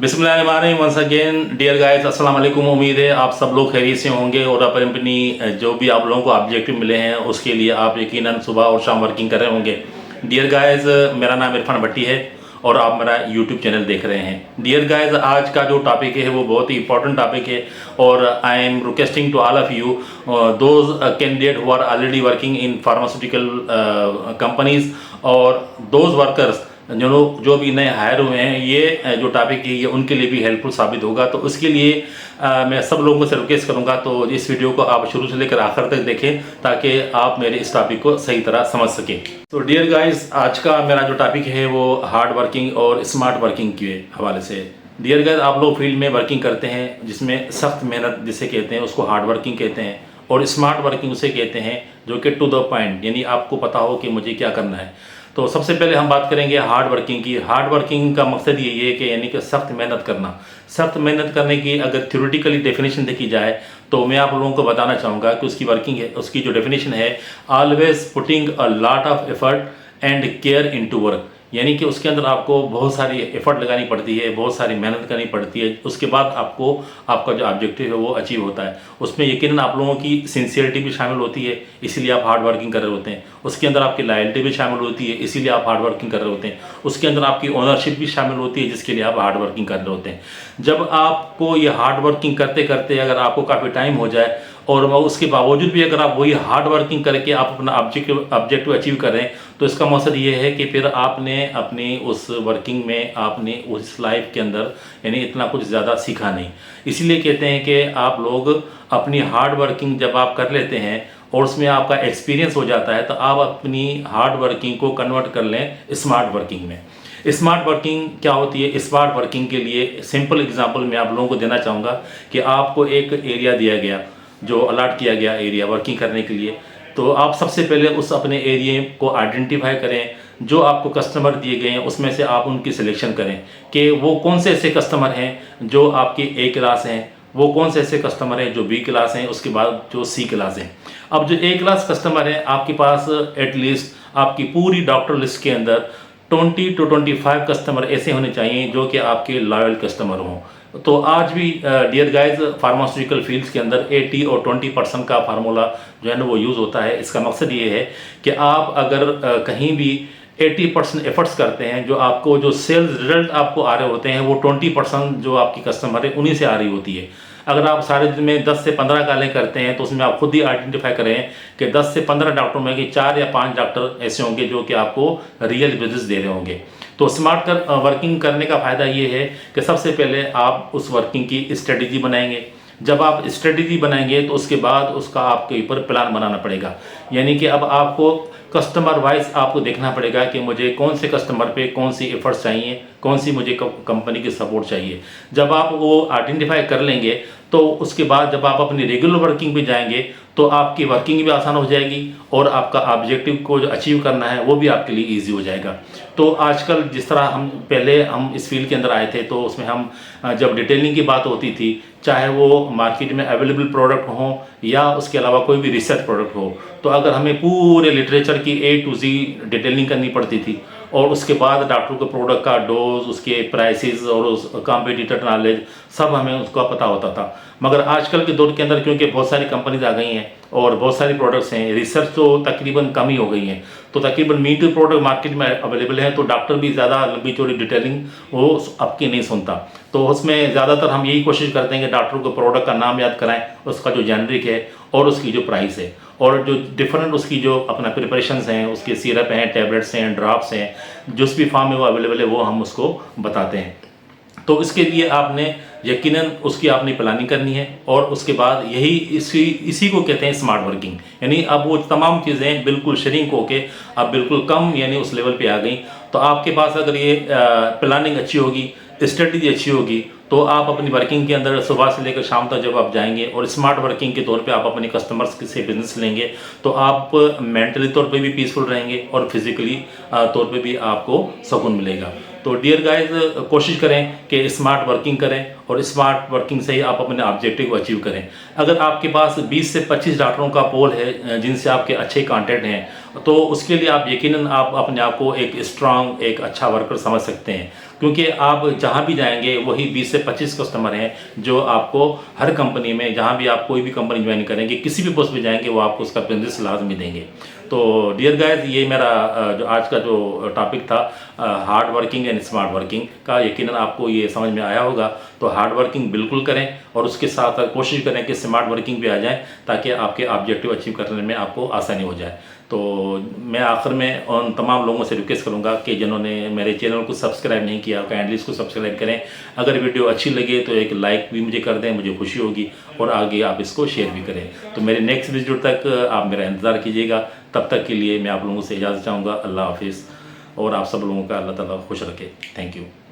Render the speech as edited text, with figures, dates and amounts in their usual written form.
बिस्मिल्लाहिर्रहमानिर्रहीम। Once again dear guys, अस्सलाम वालेकुम। उम्मीद है आप सब लोग खैरियत से होंगे और अपनी जो भी आप लोगों को ऑब्जेक्टिव मिले हैं उसके लिए आप यकीनन सुबह और शाम वर्किंग कर रहे होंगे। डियर गाइस, मेरा नाम इरफान भट्टी है और आप मेरा यूट्यूब चैनल देख रहे हैं। डियर गाइस, आज का जो टॉपिक है वो बहुत ही इंपॉर्टेंट टॉपिक है और I am requesting to all of you those candidate who are already working in pharmaceutical companies और दोज वर्कर्स जो भी नए हायर हुए हैं, ये जो टॉपिक है ये उनके लिए भी हेल्पफुल साबित होगा। तो उसके लिए मैं सब लोगों से रिक्वेस्ट करूंगा तो इस वीडियो को आप शुरू से लेकर आखिर तक देखें ताकि आप मेरे इस टॉपिक को सही तरह समझ सकें। तो डियर गाइस, आज का मेरा जो टॉपिक है वो हार्ड वर्किंग और स्मार्ट वर्किंग के हवाले से। डियर गाइस, आप लोग फील्ड में वर्किंग करते हैं जिसमें सख्त मेहनत जिसे कहते हैं उसको हार्ड वर्किंग कहते हैं और स्मार्ट वर्किंग उसे कहते हैं जो कि टू द पॉइंट, यानी आपको पता हो कि मुझे क्या करना है। तो सबसे पहले हम बात करेंगे हार्ड वर्किंग की। हार्ड वर्किंग का मकसद ये है कि यानी कि सख्त मेहनत करना। सख्त मेहनत करने की अगर थ्योरेटिकली डेफिनेशन देखी जाए तो मैं आप लोगों को बताना चाहूँगा कि उसकी वर्किंग है, उसकी जो डेफिनेशन है, always putting a lot of effort and care into work. यानी कि उसके अंदर आपको बहुत सारी एफर्ट लगानी पड़ती है, बहुत सारी मेहनत करनी पड़ती है, उसके बाद आपको आपका जो ऑब्जेक्टिव है वो अचीव होता है। उसमें यकीनन आप लोगों की सिंसियरिटी भी शामिल होती है, इसीलिए आप हार्ड वर्किंग कर रहे होते हैं। उसके अंदर आपकी लॉयल्टी भी शामिल होती है, इसीलिए आप हार्ड वर्किंग कर रहे होते हैं। उसके अंदर आपकी ओनरशिप भी शामिल होती है, जिसके लिए आप हार्ड वर्किंग कर रहे होते हैं। जब आपको ये हार्ड वर्किंग करते करते अगर आपको काफ़ी टाइम हो जाए और उसके बावजूद भी अगर आप वही हार्ड वर्किंग करके आप अपना ऑब्जेक्टिव अचीव कर रहे हैं तो इसका मकसद ये है कि फिर आपने अपनी उस वर्किंग में आपने उस लाइफ के अंदर यानी इतना कुछ ज़्यादा सीखा नहीं। इसीलिए कहते हैं कि आप लोग अपनी हार्ड वर्किंग जब आप कर लेते हैं और उसमें आपका एक्सपीरियंस हो जाता है तो आप अपनी हार्ड वर्किंग को कन्वर्ट कर लें स्मार्ट वर्किंग में। स्मार्ट वर्किंग क्या होती है? स्मार्ट वर्किंग के लिए सिंपल एग्जांपल मैं आप लोगों को देना चाहूँगा कि आपको एक एरिया दिया गया, जो अलॉट किया गया एरिया वर्किंग करने के लिए, तो आप सबसे पहले उस अपने एरिया को आइडेंटिफाई करें। जो आपको कस्टमर दिए गए हैं उसमें से आप उनकी सिलेक्शन करें कि वो कौन से ऐसे कस्टमर हैं जो आपकी ए क्लास हैं, वो कौन से ऐसे कस्टमर हैं जो बी क्लास हैं, उसके बाद जो सी क्लास हैं। अब जो ए क्लास कस्टमर है आपके पास एटलीस्ट आपकी पूरी डॉक्टर लिस्ट के अंदर 20 to 25 कस्टमर ऐसे होने चाहिए जो कि आपके लॉयल कस्टमर हों। तो आज भी डियर गाइज फार्मास्यूटिकल फील्ड्स के अंदर 80 और 20% का फार्मूला जो है ना वो यूज़ होता है। इसका मकसद ये है कि आप अगर कहीं भी 80% एफर्ट्स करते हैं, जो आपको जो सेल्स रिजल्ट आपको आ रहे होते हैं वो 20% जो आपकी कस्टमर है उन्हीं से आ रही होती है। अगर आप सारे दिन में 10 से 15 कॉलें करते हैं तो उसमें आप खुद ही आइडेंटिफाई करें कि 10 से 15 डॉक्टर में कि 4 या 5 डॉक्टर ऐसे होंगे जो कि आपको रियल बिजनेस दे रहे होंगे। तो स्मार्ट वर्किंग करने का फ़ायदा ये है कि सबसे पहले आप उस वर्किंग की स्ट्रेटजी बनाएंगे। जब आप स्ट्रेटजी बनाएंगे तो उसके बाद उसका आपके ऊपर प्लान बनाना पड़ेगा। यानी कि अब आपको कस्टमर वाइज आपको देखना पड़ेगा कि मुझे कौन से कस्टमर पे कौन सी एफर्ट्स चाहिए, कौन सी मुझे कंपनी की सपोर्ट चाहिए। जब आप वो आइडेंटिफाई कर लेंगे तो उसके बाद जब आप अपनी रेगुलर वर्किंग पे जाएंगे तो आपकी वर्किंग भी आसान हो जाएगी और आपका ऑब्जेक्टिव को जो अचीव करना है वो भी आपके लिए ईजी हो जाएगा। तो आजकल जिस तरह हम इस फील्ड के अंदर आए थे तो उसमें हम जब डिटेलिंग की बात होती थी, चाहे वो मार्केट में अवेलेबल प्रोडक्ट हो या उसके अलावा कोई भी रिसर्च प्रोडक्ट हो, तो अगर हमें पूरे लिटरेचर की A to Z डिटेलिंग करनी पड़ती थी और उसके बाद डॉक्टर के प्रोडक्ट का डोज, उसके प्राइसेस और उस कॉम्पिटिटर नॉलेज सब हमें उसका पता होता था। मगर आजकल के दौर के अंदर क्योंकि बहुत सारी कंपनीज आ गई हैं और बहुत सारी प्रोडक्ट्स हैं, रिसर्च तो तकरीबन कम ही हो गई हैं, तो तकरीबन मी टू प्रोडक्ट मार्केट में अवेलेबल है, तो डॉक्टर भी ज़्यादा लंबी चौड़ी डिटेलिंग वो आपकी नहीं सुनता। तो उसमें ज़्यादातर हम यही कोशिश करते हैं कि डॉक्टर को प्रोडक्ट का नाम याद कराएं, उसका जो जेनरिक है और उसकी जो प्राइस है और जो डिफरेंट उसकी जो अपना प्रिपरेशंस हैं, उसके सिरप हैं, टैबलेट्स हैं, ड्रॉप्स हैं, जिस भी फॉर्म में वो अवेलेबल है वो हम उसको बताते हैं। तो इसके लिए आपने यकीनन उसकी आपने प्लानिंग करनी है और उसके बाद इसी को कहते हैं स्मार्ट वर्किंग। यानी अब वो तमाम चीज़ें बिल्कुल श्रिंक होके अब बिल्कुल कम यानी उस लेवल पे आ गई। तो आपके पास अगर ये प्लानिंग अच्छी होगी, स्ट्रेटजी अच्छी होगी, तो आप अपनी वर्किंग के अंदर सुबह से लेकर शाम तक जब आप जाएंगे और स्मार्ट वर्किंग के तौर पे आप अपने कस्टमर्स से बिजनेस लेंगे तो आप मेंटली तौर पे भी पीसफुल रहेंगे और फिजिकली तौर पे भी आपको सुकून मिलेगा। तो डियर गाइस, कोशिश करें कि स्मार्ट वर्किंग करें और स्मार्ट वर्किंग से ही आप अपने ऑब्जेक्टिव को अचीव करें। अगर आपके पास 20 से 25 डॉक्टरों का पोल है जिनसे आपके अच्छे कॉन्टैक्ट हैं तो उसके लिए आप यकीनन आप अपने आप को एक स्ट्रांग, एक अच्छा वर्कर समझ सकते हैं। क्योंकि आप जहाँ भी जाएंगे वही 20 से 25 कस्टमर हैं जो आपको हर कंपनी में, जहाँ भी आप कोई भी कंपनी ज्वाइन करेंगे, किसी भी पोस्ट पे जाएंगे, वो आपको उसका बिजनेस लाजमी देंगे। तो डियर गाइस, ये मेरा जो आज का जो टॉपिक था hard working and smart working का, यकीनन आपको ये समझ में आया होगा। तो हार्ड वर्किंग बिल्कुल करें और उसके साथ साथ कोशिश करें कि स्मार्ट वर्किंग भी आ जाए, ताकि आपके ऑब्जेक्टिव अचीव करने में आपको आसानी हो जाए। तो मैं आखिर में उन तमाम लोगों से रिक्वेस्ट करूंगा कि जिन्होंने मेरे चैनल को सब्सक्राइब नहीं किया, काइंडली इसको सब्सक्राइब करें। अगर वीडियो अच्छी लगे तो एक लाइक भी मुझे कर दें, मुझे खुशी होगी, और आगे आप इसको शेयर भी करें। तो मेरे नेक्स्ट वीडियो तक आप मेरा इंतज़ार कीजिएगा। तब तक के लिए मैं आप लोगों से इजाज़त चाहूँगा। अल्लाह हाफिज़, और आप सब लोगों का अल्लाह ताला खुश रखे। Thank you.